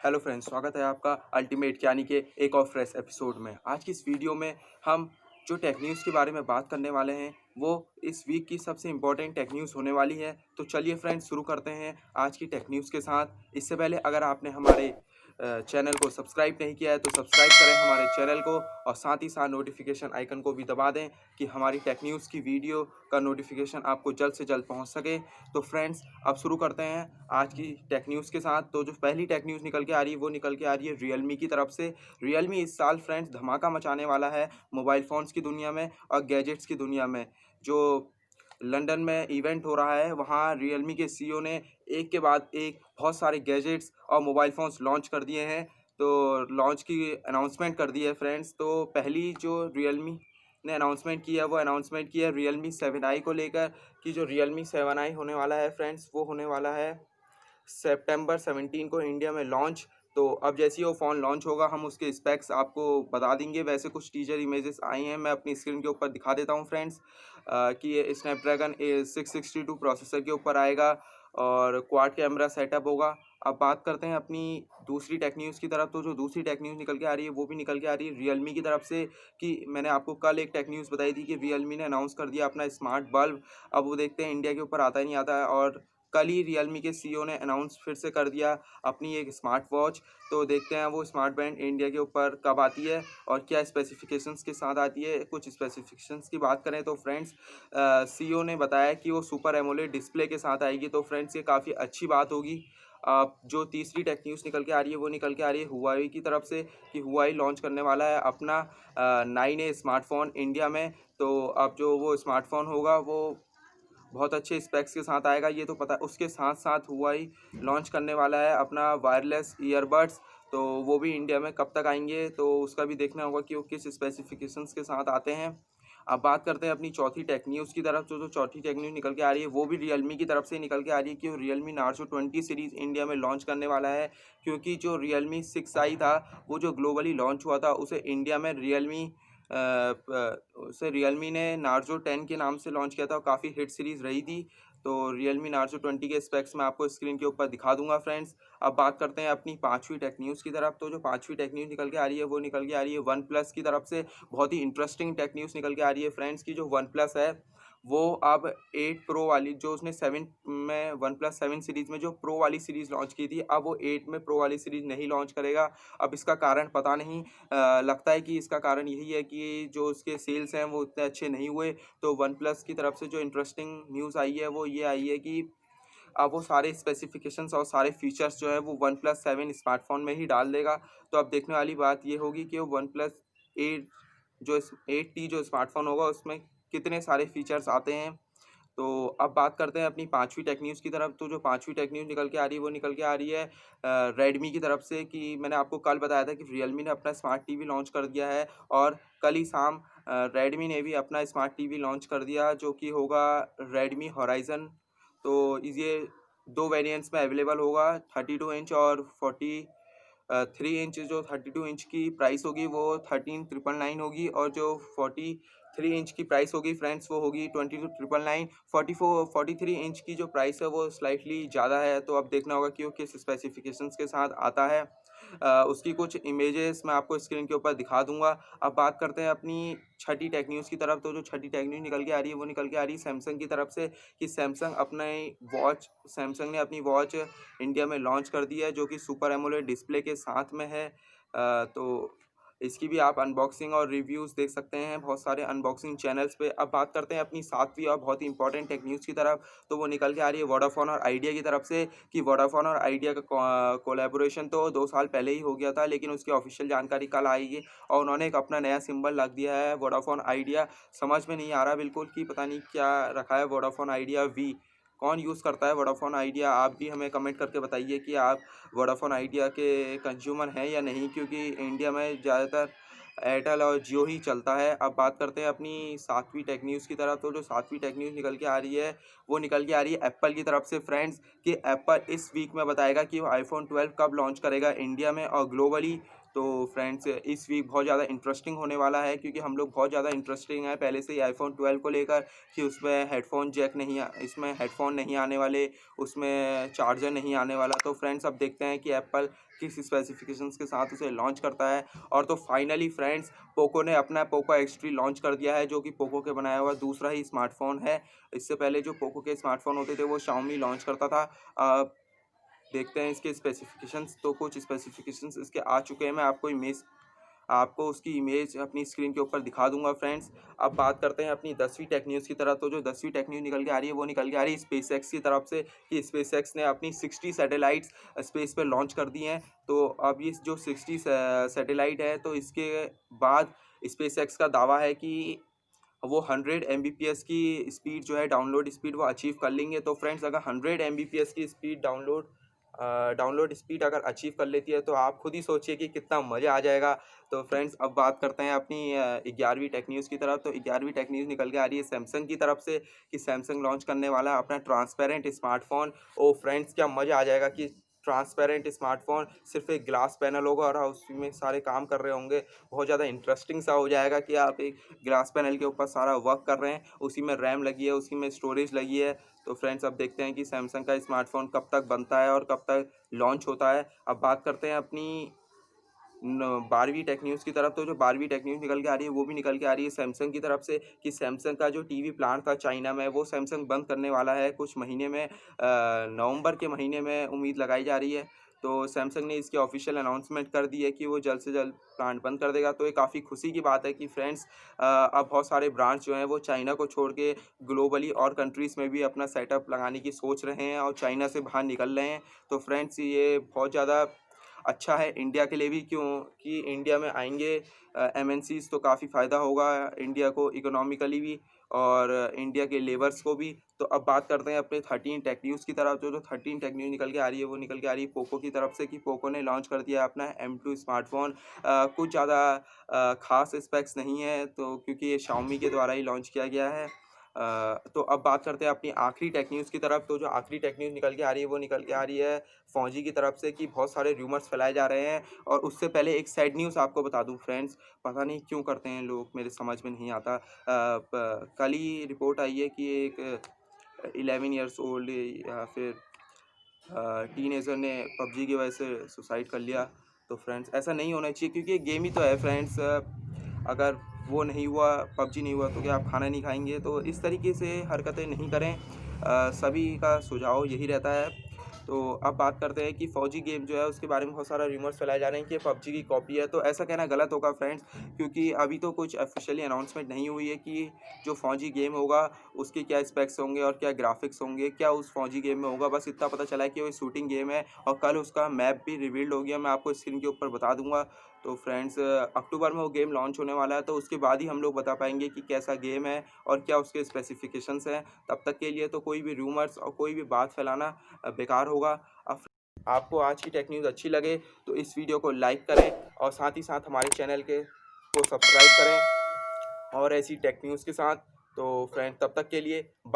Hello friends, स्वागत है आपका अल्टीमेट यानी कि एक और फ्रेश एपिसोड में। आज की इस वीडियो में हम जो टेक न्यूज़ के बारे में बात करने वाले हैं, वो इस वीक की सबसे इम्पोर्टेंट टेक न्यूज़ होने वाली है। तो चलिए फ्रेंड्स, शुरू करते हैं आज की टेक न्यूज़ के साथ। इससे पहले अगर आपने हमारे चैनल को सब्सक्राइब नहीं किया है तो सब्सक्राइब करें हमारे चैनल को, और साथ ही साथ नोटिफिकेशन आइकन को भी दबा दें कि हमारी टेक न्यूज़ की वीडियो का नोटिफिकेशन आपको जल्द से जल्द पहुंच सके। तो फ्रेंड्स, अब शुरू करते हैं आज की टेक न्यूज़ के साथ। तो जो पहली टेक न्यूज़ निकल के आ रही है वो निकल के आ रही है रियलमी की तरफ से। रियलमी इस साल फ्रेंड्स धमाका मचाने वाला है मोबाइल फ़ोन्स की दुनिया में और गैजेट्स की दुनिया में। जो लंदन में इवेंट हो रहा है, वहाँ रियलमी के सीईओ ने एक के बाद एक बहुत सारे गैजेट्स और मोबाइल फ़ोन्स लॉन्च कर दिए हैं। तो लॉन्च की अनाउंसमेंट कर दी है फ्रेंड्स। तो पहली जो रियलमी ने अनाउंसमेंट की है वो अनाउंसमेंट की है रियलमी 7i को लेकर, कि जो रियलमी 7i होने वाला है फ्रेंड्स, वो होने वाला है सितंबर 17 को इंडिया में लॉन्च। तो अब जैसे ही वो फ़ोन लॉन्च होगा हम उसके स्पेक्स आपको बता देंगे। वैसे कुछ टीजर इमेजेस आई हैं, मैं अपनी स्क्रीन के ऊपर दिखा देता हूँ फ्रेंड्स, कि ये स्नैपड्रैगन 662 प्रोसेसर के ऊपर आएगा और क्वाड कैमरा सेटअप होगा। अब बात करते हैं अपनी दूसरी टेक न्यूज़ की तरफ। तो जो दूसरी टेक न्यूज़ निकल के आ रही है वो भी निकल के आ रही है रियलमी की तरफ से, कि मैंने आपको कल एक टेक न्यूज़ बताई थी कि रियलमी ने अनाउंस कर दिया अपना स्मार्ट बल्ब। अब वो देखते हैं इंडिया के ऊपर आता ही नहीं आता है, और कल ही रियलमी के सीईओ ने अनाउंस फिर से कर दिया अपनी एक स्मार्ट वॉच। तो देखते हैं वो स्मार्ट बैंड इंडिया के ऊपर कब आती है और क्या स्पेसिफिकेशंस के साथ आती है। कुछ स्पेसिफिकेशंस की बात करें तो फ्रेंड्स, सीईओ ने बताया कि वो सुपर एमोलेड डिस्प्ले के साथ आएगी। तो फ्रेंड्स, ये काफ़ी अच्छी बात होगी। जो तीसरी टेक न्यूज़ निकल के आ रही है वो निकल के आ रही है हुआई की तरफ से, कि हुआई लॉन्च करने वाला है अपना 9A स्मार्टफोन इंडिया में। तो अब जो वो स्मार्टफोन होगा वो बहुत अच्छे स्पेक्स के साथ आएगा, ये तो पता। उसके साथ साथ हुआई लॉन्च करने वाला है अपना वायरलेस ईयरबड्स। तो वो भी इंडिया में कब तक आएंगे तो उसका भी देखना होगा कि वो किस स्पेसिफिकेशंस के साथ आते हैं। अब बात करते हैं अपनी चौथी टेक न्यूज़ की तरफ। तो जो चौथी टेक न्यूज़ निकल के आ रही है वो भी रियलमी की तरफ से निकल के आ रही है, कि रियलमी नार्जो 20 सीरीज़ इंडिया में लॉन्च करने वाला है। क्योंकि जो रियलमी 6i था वो जो ग्लोबली लॉन्च हुआ था, उसे इंडिया में उसे रियलमी ने नार्जो 10 के नाम से लॉन्च किया था और काफ़ी हिट सीरीज़ रही थी। तो रियलमी नार्जो 20 के स्पेक्स मैं आपको स्क्रीन के ऊपर दिखा दूंगा फ्रेंड्स। अब बात करते हैं अपनी पांचवी टेक न्यूज़ की तरफ। तो जो पांचवी टेक न्यूज़ निकल के आ रही है वो निकल के आ रही है वन प्लस की तरफ से। बहुत ही इंटरेस्टिंग टेक न्यूज़ निकल के आ रही है फ्रेंड्स, की जो वन प्लस है वो अब 8 प्रो वाली, जो उसने 7 में वन प्लस 7 सीरीज़ में जो प्रो वाली सीरीज़ लॉन्च की थी, अब वो 8 में प्रो वाली सीरीज़ नहीं लॉन्च करेगा। अब इसका कारण पता नहीं, लगता है कि इसका कारण यही है कि जो उसके सेल्स हैं वो उतने अच्छे नहीं हुए। तो वन प्लस की तरफ से जो इंटरेस्टिंग न्यूज़ आई है वो ये आई है कि अब वो सारे स्पेसिफिकेशंस और सारे फीचर्स जो है वो वन प्लस 7 स्मार्टफोन में ही डाल देगा। तो अब देखने वाली बात ये होगी कि वो वन प्लस 8 जो 8T जो स्मार्टफोन होगा उसमें कितने सारे फीचर्स आते हैं। तो अब बात करते हैं अपनी पांचवी टेक न्यूज़ की तरफ। तो जो पांचवी टेक न्यूज़ निकल के आ रही है वो निकल के आ रही है रेडमी की तरफ से, कि मैंने आपको कल बताया था कि रियलमी ने अपना स्मार्ट टीवी लॉन्च कर दिया है, और कल ही शाम रेडमी ने भी अपना स्मार्ट टीवी लॉन्च कर दिया, जो कि होगा रेडमी हॉराइज़न। तो ये दो वेरिएंट्स में अवेलेबल होगा, 32 इंच और 3 इंच। जो 32 इंच की प्राइस होगी वो 13,999 होगी, और जो 43 इंच की प्राइस होगी फ्रेंड्स वो होगी 22,999। 43 इंच की जो प्राइस है वो स्लाइटली ज़्यादा है। तो अब देखना होगा कि वो किस स्पेसिफिकेशंस के साथ आता है। उसकी कुछ इमेजेस मैं आपको स्क्रीन के ऊपर दिखा दूंगा। अब बात करते हैं अपनी छठी टेक न्यूज़ की तरफ। तो जो छठी टेक न्यूज़ निकल के आ रही है वो निकल के आ रही है सैमसंग की तरफ से, कि सैमसंग ने अपनी वॉच इंडिया में लॉन्च कर दी है, जो कि सुपर एमोलेड डिस्प्ले के साथ में है। तो इसकी भी आप अनबॉक्सिंग और रिव्यूज़ देख सकते हैं बहुत सारे अनबॉक्सिंग चैनल्स पे। अब बात करते हैं अपनी सातवीं और बहुत ही इंपॉर्टेंट टेक न्यूज़ की तरफ। तो वो निकल के आ रही है वोडाफोन और आइडिया की तरफ से, कि वोडाफोन और आइडिया का कोलैबोरेशन तो 2 साल पहले ही हो गया था, लेकिन उसकी ऑफिशियल जानकारी कल आएगी, और उन्होंने एक अपना नया सिंबल रख दिया है वोडाफोन आइडिया। समझ में नहीं आ रहा बिल्कुल कि पता नहीं क्या रखा है वोडाफोन आइडिया वी। कौन यूज़ करता है वोडाफोन आइडिया? आप भी हमें कमेंट करके बताइए कि आप वोडाफोन आइडिया के कंज्यूमर हैं या नहीं, क्योंकि इंडिया में ज़्यादातर एयरटेल और जियो ही चलता है। अब बात करते हैं अपनी सातवीं टेक न्यूज़ की तरफ। तो जो सातवीं टेक न्यूज़ निकल के आ रही है वो निकल के आ रही है एप्पल की तरफ से फ्रेंड्स, कि एप्पल इस वीक में बताएगा कि वो आईफोन 12 कब लॉन्च करेगा इंडिया में और ग्लोबली। तो फ्रेंड्स इस वीक बहुत ज़्यादा इंटरेस्टिंग होने वाला है, क्योंकि हम लोग बहुत ज़्यादा इंटरेस्टिंग है पहले से ही आईफोन 12 को लेकर कि उसमें हेडफोन जैक नहीं इसमें हेडफोन नहीं आने वाले, उसमें चार्जर नहीं आने वाला। तो फ्रेंड्स अब देखते हैं कि एप्पल किस स्पेसिफिकेशंस के साथ उसे लॉन्च करता है। और तो फाइनली फ्रेंड्स पोको ने अपना पोको X3 लॉन्च कर दिया है, जो कि पोको के बनाया हुआ दूसरा ही स्मार्टफोन है। इससे पहले जो पोको के स्मार्टफोन होते थे वो शाओमी लॉन्च करता था। देखते हैं इसके स्पेसिफिकेशंस। तो कुछ स्पेसिफिकेशंस इसके आ चुके हैं, मैं आपको उसकी इमेज अपनी स्क्रीन के ऊपर दिखा दूंगा फ्रेंड्स। अब बात करते हैं अपनी 10वीं टेक न्यूज़ की तरफ। तो जो 10वीं टेक न्यूज़ निकल के आ रही है वो निकल के आ रही है स्पेसएक्स की तरफ से, कि स्पेसएक्स ने अपनी 60 सैटेलाइट्स स्पेस पे लॉन्च कर दी हैं। तो अब ये जो 60 सैटेलाइट है, तो इसके बाद स्पेसएक्स का दावा है कि वो 100 एमबीपीएस की स्पीड जो है डाउनलोड स्पीड वो अचीव कर लेंगे। तो फ्रेंड्स अगर 100 एमबीपीएस की स्पीड डाउनलोड स्पीड अगर अचीव कर लेती है, तो आप खुद ही सोचिए कि कितना मज़ा आ जाएगा। तो फ्रेंड्स अब बात करते हैं अपनी 11वीं टेक न्यूज़ की तरफ। तो 11वीं टेक न्यूज़ निकल के आ रही है सैमसंग की तरफ से, कि सैमसंग लॉन्च करने वाला है अपना ट्रांसपेरेंट स्मार्टफोन। ओ फ्रेंड्स क्या मज़ा आ जाएगा कि ट्रांसपेरेंट स्मार्टफोन सिर्फ एक ग्लास पैनल होगा और उसमें सारे काम कर रहे होंगे। बहुत ज़्यादा इंटरेस्टिंग सा हो जाएगा कि आप एक ग्लास पैनल के ऊपर सारा वर्क कर रहे हैं, उसी में रैम लगी है, उसी में स्टोरेज लगी है। तो फ्रेंड्स अब देखते हैं कि सैमसंग का स्मार्टफोन कब तक बनता है और कब तक लॉन्च होता है। अब बात करते हैं अपनी 12वीं टेक न्यूज़ की तरफ। तो जो 12वीं टेक न्यूज़ निकल के आ रही है वो भी निकल के आ रही है सैमसंग की तरफ से, कि सैमसंग का जो टीवी प्लांट था चाइना में, वो सैमसंग बंद करने वाला है कुछ महीने में। नवंबर के महीने में उम्मीद लगाई जा रही है। तो सैमसंग ने इसकी ऑफिशियल अनाउंसमेंट कर दी है कि वो जल्द से जल्द प्लांट बंद कर देगा। तो ये काफ़ी खुशी की बात है कि फ्रेंड्स अब बहुत सारे ब्रांड्स जो हैं वो चाइना को छोड़ के ग्लोबली और कंट्रीज़ में भी अपना सेटअप लगाने की सोच रहे हैं और चाइना से बाहर निकल रहे हैं। तो फ्रेंड्स ये बहुत ज़्यादा अच्छा है इंडिया के लिए भी, क्योंकि इंडिया में आएंगे एमएनसीज तो काफ़ी फ़ायदा होगा इंडिया को इकोनॉमिकली भी और इंडिया के लेबर्स को भी। तो अब बात करते हैं अपने 13 टेक न्यूज़ की तरफ। जो 13 टेक न्यूज़ निकल के आ रही है वो निकल के आ रही है पोको की तरफ से, कि पोको ने लॉन्च कर दिया अपना M2 स्मार्टफोन। कुछ ज़्यादा खास स्पेक्स नहीं है, तो क्योंकि ये शाओमी के द्वारा ही लॉन्च किया गया है। तो अब बात करते हैं अपनी आखिरी टेक न्यूज़ की तरफ। तो जो आखिरी टेक न्यूज़ निकल के आ रही है वो निकल के आ रही है फौजी की तरफ से, कि बहुत सारे रूमर्स फैलाए जा रहे हैं। और उससे पहले एक सैड न्यूज़ आपको बता दूं फ्रेंड्स, पता नहीं क्यों करते हैं लोग, मेरे समझ में नहीं आता। कल ही रिपोर्ट आई है कि एक 11 ईयर्स ओल्ड या फिर टीनेजर ने पबजी की वजह से सुसाइड कर लिया। तो फ्रेंड्स ऐसा नहीं होना चाहिए, क्योंकि ये गेम ही तो है फ्रेंड्स। अगर वो नहीं हुआ, पबजी नहीं हुआ, तो क्या आप खाना नहीं खाएंगे? तो इस तरीके से हरकतें नहीं करें। सभी का सुझाव यही रहता है। तो अब बात करते हैं कि फौजी गेम जो है उसके बारे में बहुत सारा रूमर्स फैलाए जा रहे हैं कि पबजी की कॉपी है। तो ऐसा कहना गलत होगा फ्रेंड्स, क्योंकि अभी तो कुछ ऑफिशियली अनाउंसमेंट नहीं हुई है कि जो फौजी गेम होगा उसके क्या स्पेक्स होंगे और क्या ग्राफिक्स होंगे, क्या उस फौजी गेम में होगा। बस इतना पता चला है कि वो शूटिंग गेम है और कल उसका मैप भी रिवील्ड हो गया, मैं आपको स्क्रीन के ऊपर बता दूंगा। तो फ्रेंड्स अक्टूबर में वो गेम लॉन्च होने वाला है, तो उसके बाद ही हम लोग बता पाएंगे कि कैसा गेम है और क्या उसके स्पेसिफिकेशंस हैं। तब तक के लिए तो कोई भी रूमर्स और कोई भी बात फैलाना बेकार होगा। अब आपको आज की टेक न्यूज़ अच्छी लगे तो इस वीडियो को लाइक करें और साथ ही साथ हमारे चैनल को सब्सक्राइब करें और ऐसी टेक न्यूज़ के साथ। तो फ्रेंड्स तब तक के लिए बाय।